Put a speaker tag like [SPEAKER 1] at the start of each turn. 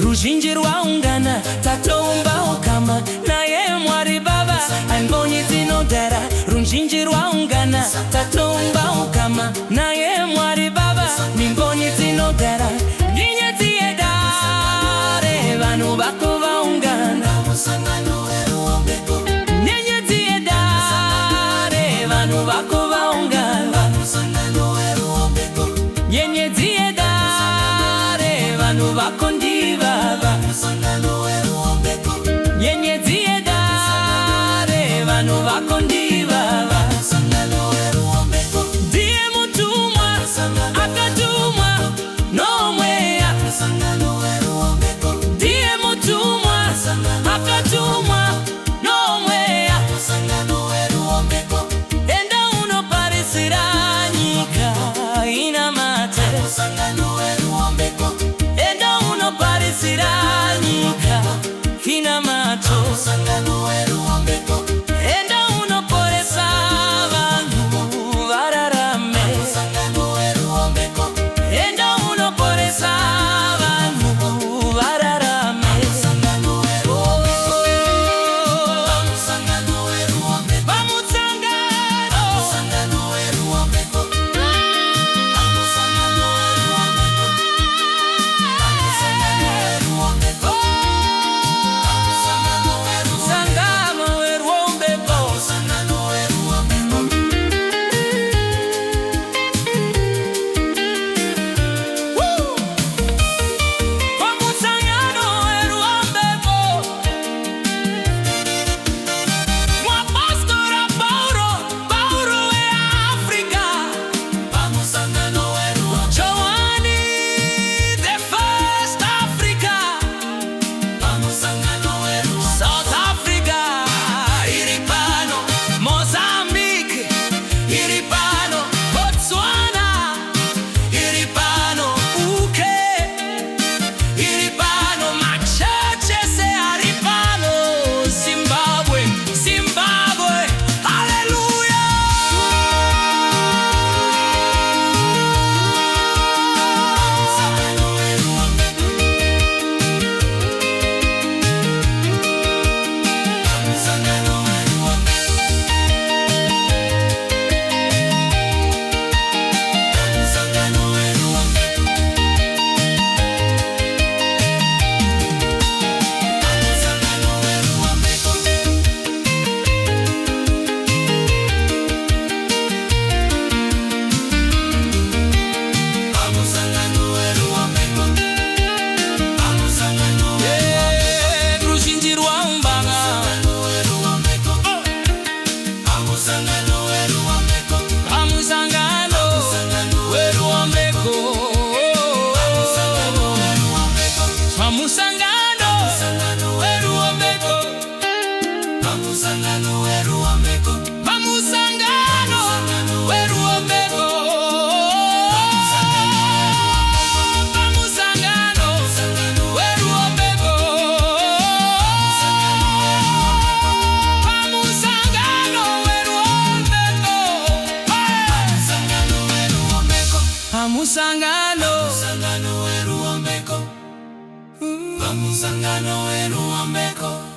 [SPEAKER 1] Rujinji rwaungana tatomba okama naye mwari baba ambonyi zinodera. Rujinji rwaungana tatomba okama naye mwari baba nimbonyi zinodera. Nyenyezi yedare vanu bako vaungana. Nyenyezi yedare vanu bako vaungana. Nyenyezi yedare vanu bako ndivava. Nyenyezi yedare vanu bako ndivava. Ndiye mutumwa akatumwa nomweya. Ndiye mutumwa akatumwa nomweya. Enda unoparisira nyika ina mate. Enda unoparisira nyika ina mato. Enda unoporesa vanhu vararame. Enda unoporesa vanhu vararame.
[SPEAKER 2] Musangano weru ombeko.